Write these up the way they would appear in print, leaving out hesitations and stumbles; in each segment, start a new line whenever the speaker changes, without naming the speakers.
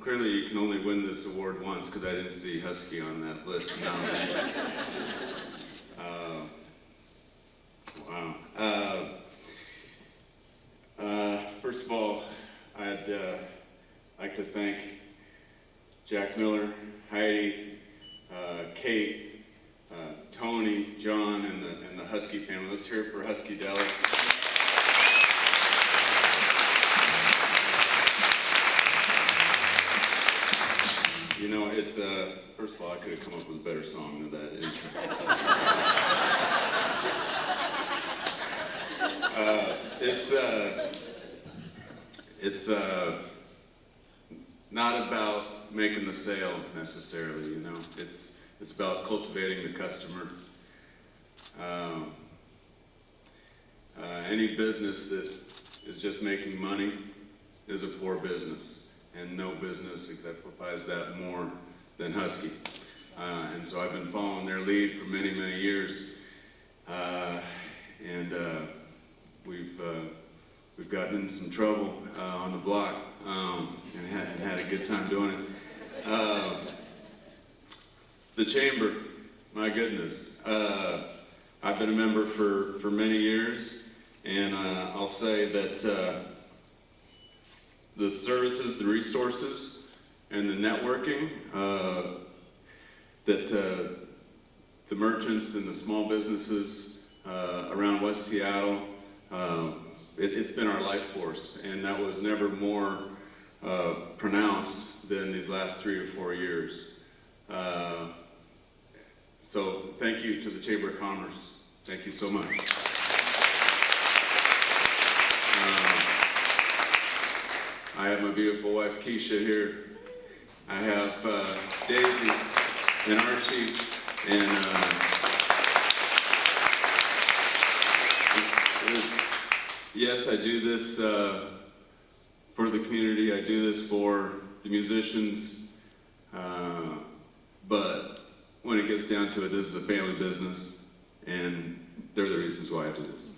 clearly you can only win this award once because I didn't see Husky on that list. Wow. First of all, I'd like to thank Jack Miller, Heidi, Kate, Tony, John, and the Husky family. Let's hear it for Husky Deli. You know, it's, first of all, I could have come up with a better song than that intro. It's not about making the sale necessarily, you know. It's about cultivating the customer. Any business that is just making money is a poor business, and no business exemplifies that more than Husky. And so I've been following their lead for many, many years, and we've gotten in some trouble on the block and had a good time doing it. The Chamber, my goodness. I've been a member for many years, and I'll say that the services, the resources, and the networking that the merchants and the small businesses around West Seattle, it's been our life force, and that was never more pronounced than these last 3 or 4 years. So thank you to the Chamber of Commerce. Thank you so much. I have my beautiful wife Keisha here. I have Daisy and Archie, and yes, I do this for the community. I do this for the musicians, but when it gets down to it, this is a family business, and they're the reasons why I do this.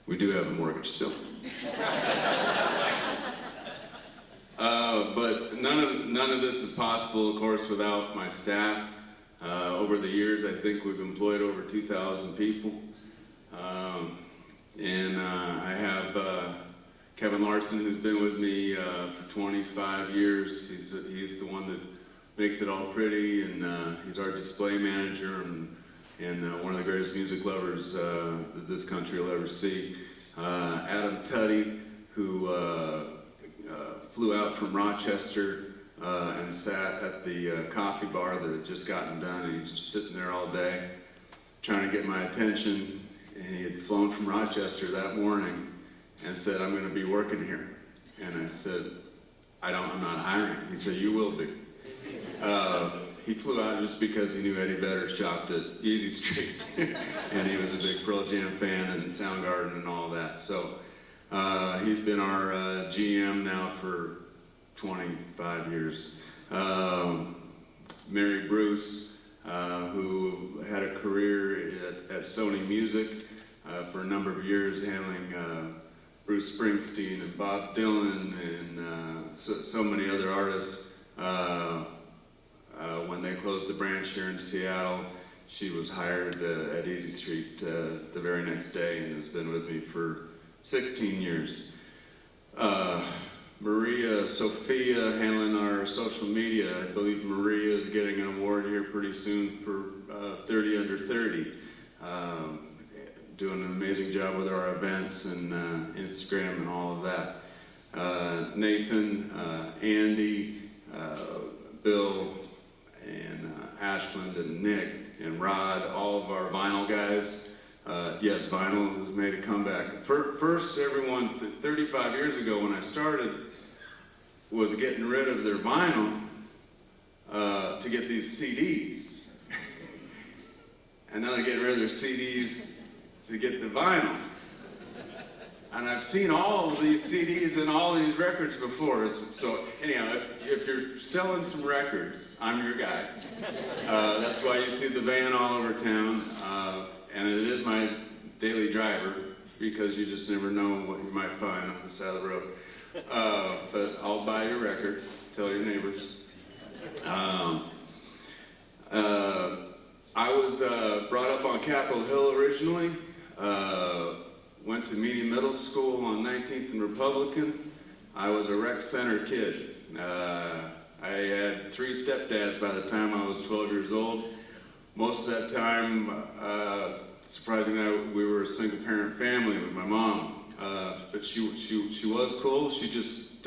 We do have a mortgage still. But none of this is possible, of course, without my staff. Over the years, I think we've employed over 2,000 people. And I have Kevin Larson, who's been with me for 25 years. He's the one that makes it all pretty, and he's our display manager, and one of the greatest music lovers that this country will ever see. Adam Tutty, who flew out from Rochester and sat at the coffee bar that had just gotten done, and he's just sitting there all day trying to get my attention. And he had flown from Rochester that morning and said, "I'm going to be working here." And I said, I'm not hiring." He said, "You will be." He flew out just because he knew Eddie Vedder shopped at Easy Street, and he was a big Pearl Jam fan and Soundgarden and all that. So he's been our GM now for 25 years. Mary Bruce, who had a career at Sony Music for a number of years, handling Bruce Springsteen and Bob Dylan and so many other artists. When they closed the branch here in Seattle, she was hired at Easy Street the very next day and has been with me for 16 years. Maria Sophia, handling our social media. I believe Maria is getting an award here pretty soon for 30 Under 30. Doing an amazing job with our events and Instagram and all of that. Nathan, Andy, Bill, and Ashland and Nick and Rod, all of our vinyl guys. Yes, vinyl has made a comeback. First, everyone, 35 years ago when I started, was getting rid of their vinyl to get these CDs. And now they're getting rid of their CDs to get the vinyl. And I've seen all of these CDs and all these records before. So anyhow, if you're selling some records, I'm your guy. That's why you see the van all over town. And it is my daily driver. because you just never know what you might find on the side of the road. But I'll buy your records, tell your neighbors. I was brought up on Capitol Hill originally. Went to Meany Middle School on 19th and Republican. I was a rec center kid. I had 3 stepdads by the time I was 12 years old. Most of that time, surprisingly, we were a single parent family with my mom. But she was cool. She just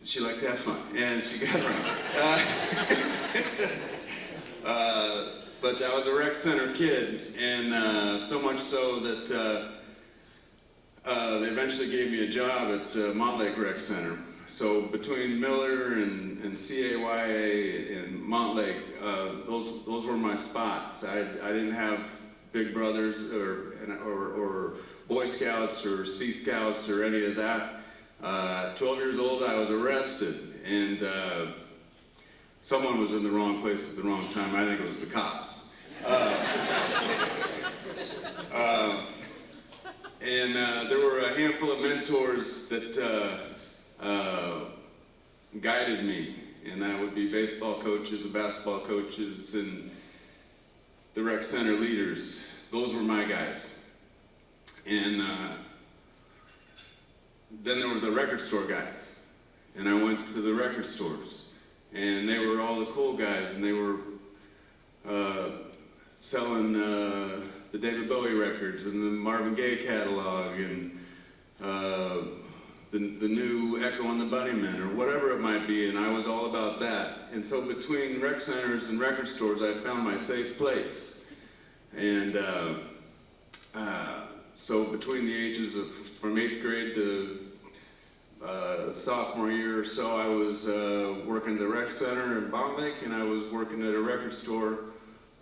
she liked to have fun, and she got around. But I was a rec center kid, and so much so that they eventually gave me a job at Montlake Rec Center. So between Miller and CAYA and Montlake, those were my spots. I didn't have big brothers or Boy Scouts or Sea Scouts or any of that. 12 years old, I was arrested, and someone was in the wrong place at the wrong time. I think it was the cops. And there were a handful of mentors that guided me, and that would be baseball coaches and basketball coaches and the rec center leaders. Those were my guys. And then there were the record store guys, and I went to the record stores, and they were all the cool guys, and they were selling the David Bowie records and the Marvin Gaye catalog and the new Echo and the Bunnymen or whatever it might be, and I was all about that. And so between rec centers and record stores, I found my safe place. And so between the ages of from 8th grade to sophomore year or so, I was working at the rec center in Montlake, and I was working at a record store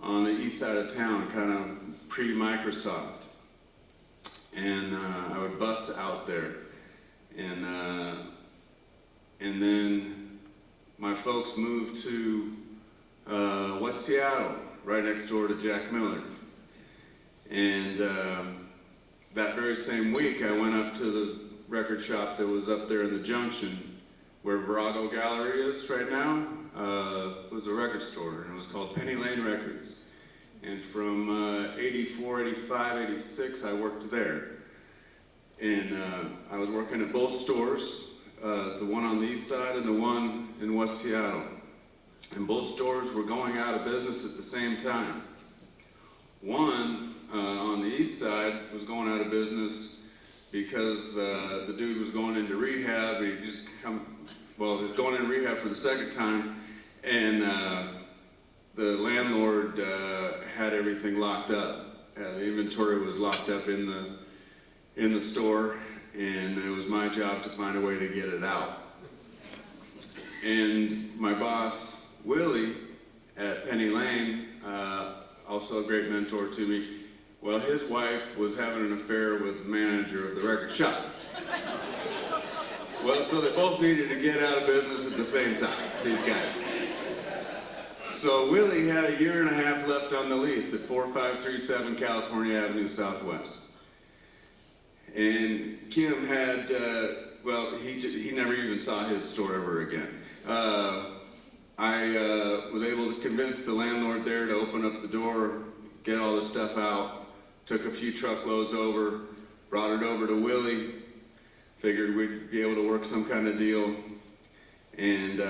on the east side of town, kind of pre-Microsoft. And I would bus out there. And then my folks moved to West Seattle, right next door to Jack Miller. And that very same week, I went up to the record shop that was up there in the Junction, where Virago Gallery is right now. It was a record store, and it was called Penny Lane Records. And from 84, 85, 86, I worked there. And I was working at both stores, the one on the east side and the one in West Seattle. And both stores were going out of business at the same time. One on the east side was going out of business because the dude was going into rehab. He was going into rehab for the second time, and the landlord had everything locked up. The inventory was locked up in the store, and it was my job to find a way to get it out. And my boss, Willie, at Penny Lane, also a great mentor to me, well, his wife was having an affair with the manager of the record shop. Well, so they both needed to get out of business at the same time, these guys. So Willie had a year and a half left on the lease at 4537 California Avenue Southwest. And Kim had, he never even saw his store ever again. I was able to convince the landlord there to open up the door, get all the stuff out, took a few truckloads over, brought it over to Willie, figured we'd be able to work some kind of deal, and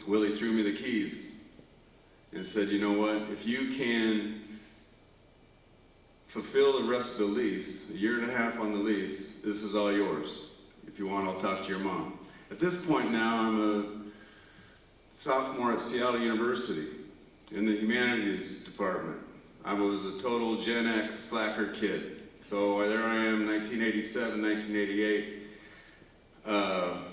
Willie threw me the keys and said, you know what, if you can fulfill the rest of the lease, a year and a half on the lease, this is all yours. If you want, I'll talk to your mom. At this point now, I'm a sophomore at Seattle University in the humanities department. I was a total Gen X slacker kid. So there I am, 1987, 1988,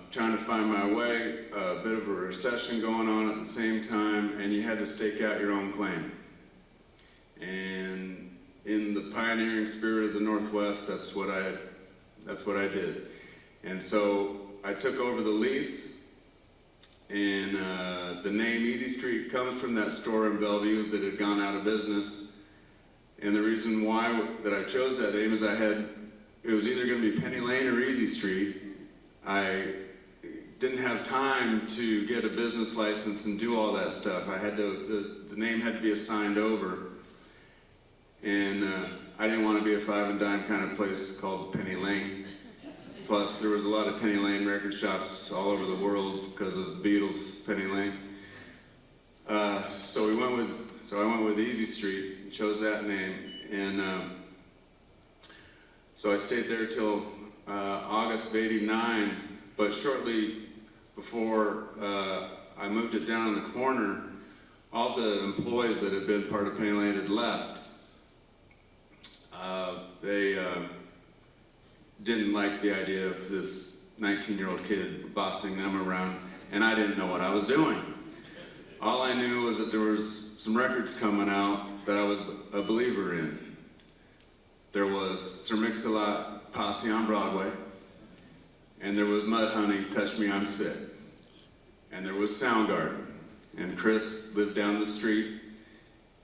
trying to find my way, a bit of a recession going on at the same time, and you had to stake out your own claim. And in the pioneering spirit of the Northwest, that's what I did. And so I took over the lease, and the name Easy Street comes from that store in Bellevue that had gone out of business. And the reason why that I chose that name is it was either going to be Penny Lane or Easy Street. I didn't have time to get a business license and do all that stuff. The name had to be assigned over. And I didn't want to be a five and dime kind of place called Penny Lane. Plus, there was a lot of Penny Lane record shops all over the world because of the Beatles' Penny Lane. So I went with Easy Street and chose that name. And so I stayed there till August of '89. But shortly before I moved it down in the corner, all the employees that had been part of Penny Lane had left. They didn't like the idea of this 19-year-old kid bossing them around, and I didn't know what I was doing. All I knew was that there was some records coming out that I was a believer in. There was Sir Mix-a-Lot, Posse on Broadway, and there was Mudhoney, Touch Me, I'm Sick. And there was Soundgarden, and Chris lived down the street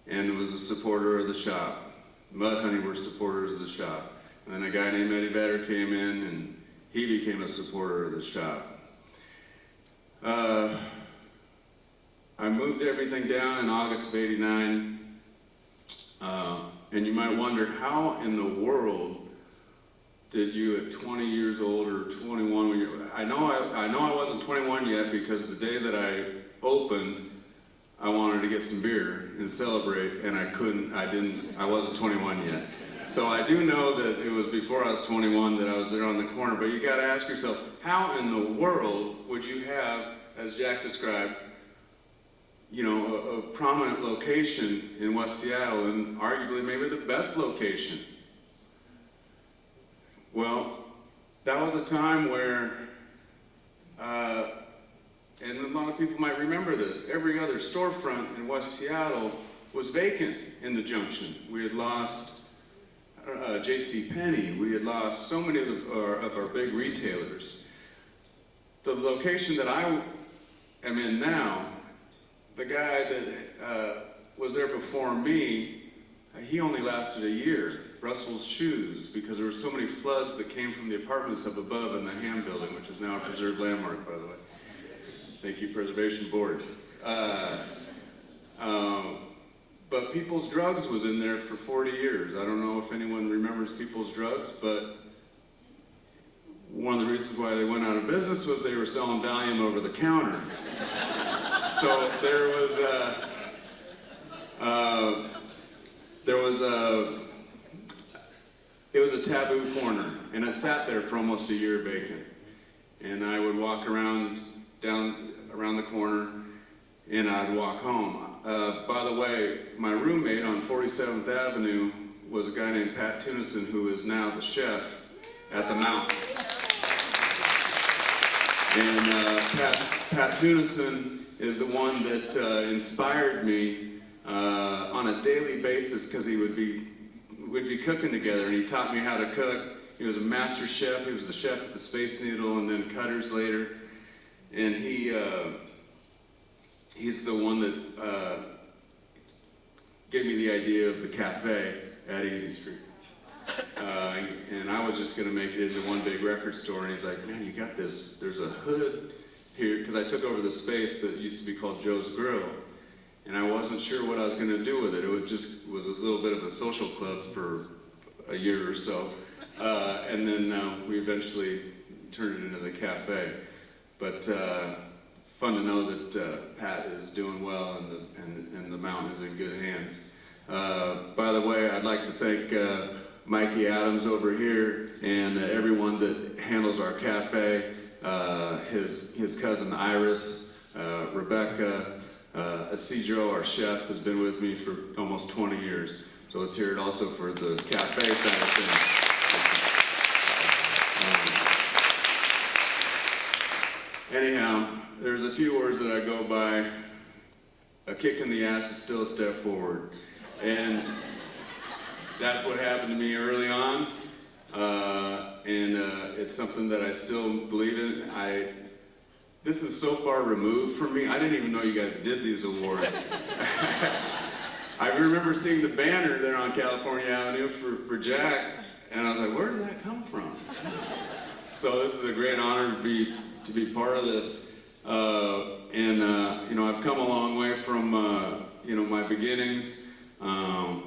and was a supporter of the shop. Mudhoney were supporters of the shop. And then a guy named Eddie Vedder came in, and he became a supporter of the shop. I moved everything down in August of '89, and you might wonder, how in the world did you at 20 years old or 21, I know I wasn't 21 yet, because the day that I opened, I wanted to get some beer and celebrate, and I wasn't 21 yet. So I do know that it was before I was 21 that I was there on the corner, but you gotta ask yourself, how in the world would you have, as Jack described, a prominent location in West Seattle, and arguably maybe the best location? Well, that was a time where, and a lot of people might remember this, every other storefront in West Seattle was vacant in the Junction. We had lost J.C. Penney. We had lost so many of our big retailers. The location that I am in now, the guy that was there before me, he only lasted a year. Russell's Shoes, because there were so many floods that came from the apartments up above in the Ham Building, which is now a preserved landmark, by the way. Thank you, Preservation Board. But People's Drugs was in there for 40 years. I don't know if anyone remembers People's Drugs, but one of the reasons why they went out of business was they were selling Valium over the counter. So it was a taboo corner, and it sat there for almost a year vacant. And I would walk down around the corner, and I'd walk home. By the way, my roommate on 47th Avenue was a guy named Pat Tunison, who is now the chef at the Mountain. And Pat Tunison is the one that inspired me on a daily basis, because we'd be cooking together, and he taught me how to cook. He was a master chef. He was the chef at the Space Needle and then Cutters later. And he's the one that gave me the idea of the cafe at Easy Street. And I was just going to make it into one big record store, and he's like, man, you got this, there's a hood here, because I took over the space that used to be called Joe's Grill, and I wasn't sure what I was going to do with it. It was a little bit of a social club for a year or so, and then we eventually turned it into the cafe. But fun to know that Pat is doing well, and the Mountain is in good hands. By the way, I'd like to thank Mikey Adams over here and everyone that handles our cafe, his cousin Iris, Rebecca, Isidro, our chef, has been with me for almost 20 years. So let's hear it also for the cafe side of things. Anyhow, there's a few words that I go by. A kick in the ass is still a step forward. And that's what happened to me early on. It's something that I still believe in. This is so far removed from me. I didn't even know you guys did these awards. I remember seeing the banner there on California Avenue for Jack, and I was like, where did that come from? So this is a great honor to be part of this. You know, I've come a long way from, you know, my beginnings, coming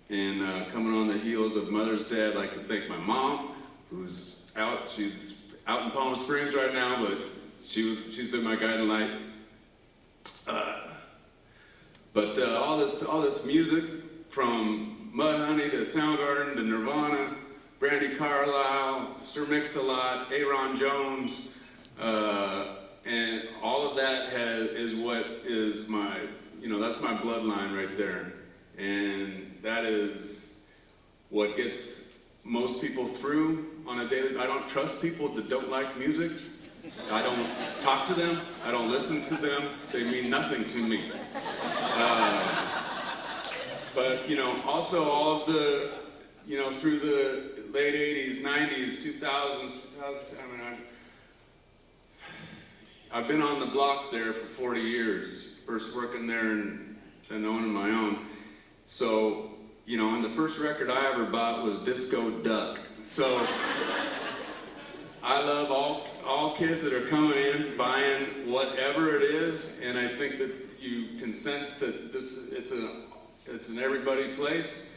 on the heels of Mother's Day. I'd like to thank my mom, who's out. She's out in Palm Springs right now, but she's been my guiding light. All this music, from Mudhoney to Soundgarden to Nirvana, Brandy Carlisle, Sir Mix-a-Lot, Aaron Jones, and all of that is what is my, you know, that's my bloodline right there. And that is what gets most people through on a daily. I don't trust people that don't like music. I don't talk to them. I don't listen to them. They mean nothing to me. But, you know, also all of the, you know, through the late 80s, 90s, 2000s, I've been on the block there for 40 years, first working there and then owning my own. So, you know, and the first record I ever bought was Disco Duck. So, I love all kids that are coming in, buying whatever it is, and I think that you can sense that it's an everybody place.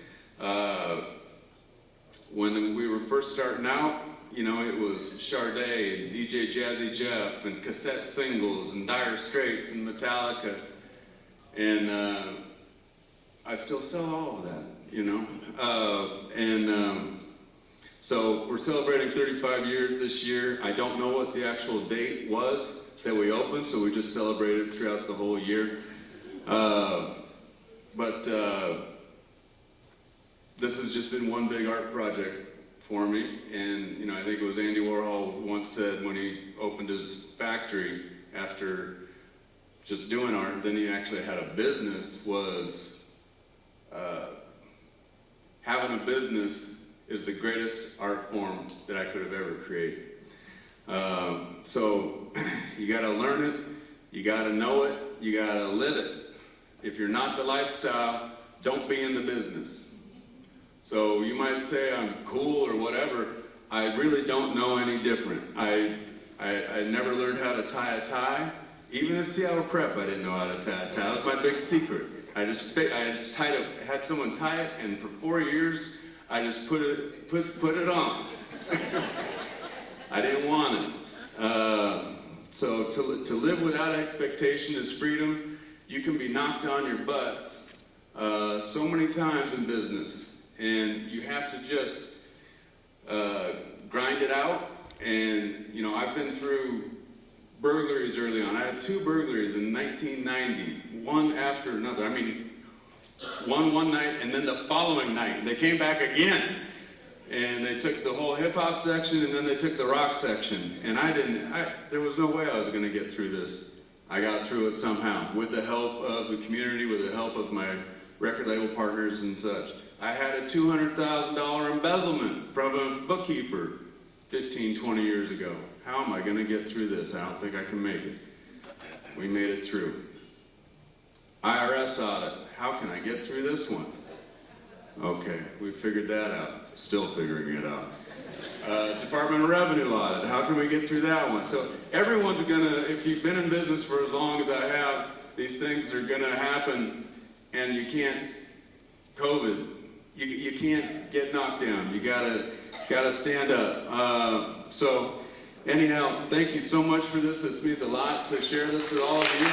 When we were first starting out, you know, it was Sade and DJ Jazzy Jeff and cassette singles and Dire Straits and Metallica, and I still sell all of that, you know. So we're celebrating 35 years this year. I don't know what the actual date was that we opened, so we just celebrated throughout the whole year. This has just been one big art project for me, and you know, I think it was Andy Warhol once said when he opened his factory after just doing art, then he actually had a business, was having a business is the greatest art form that I could have ever created. So you gotta learn it, you gotta know it, you gotta live it. If you're not the lifestyle, don't be in the business. So you might say I'm cool or whatever. I really don't know any different. I never learned how to tie a tie. Even in Seattle Prep, I didn't know how to tie a tie. That was my big secret. I just tied it, had someone tie it, and for 4 years, I just put it on. I didn't want it. So to live without expectation is freedom. You can be knocked on your butts so many times in business. And you have to just grind it out. And, you know, I've been through burglaries early on. I had 2 burglaries in 1990, one after another. I mean, one night, and then the following night, they came back again. And they took the whole hip-hop section, and then they took the rock section. And there was no way I was going to get through this. I got through it somehow, with the help of the community, with the help of my record label partners and such. I had a $200,000 embezzlement from a bookkeeper 15, 20 years ago. How am I going to get through this? I don't think I can make it. We made it through. IRS audit. How can I get through this one? Okay, we figured that out. Still figuring it out. Department of Revenue audit. How can we get through that one? So everyone's gonna, if you've been in business for as long as I have, these things are gonna happen, and you can't, COVID, you can't get knocked down. You gotta stand up. So anyhow, thank you so much for this. This means a lot to share this with all of you.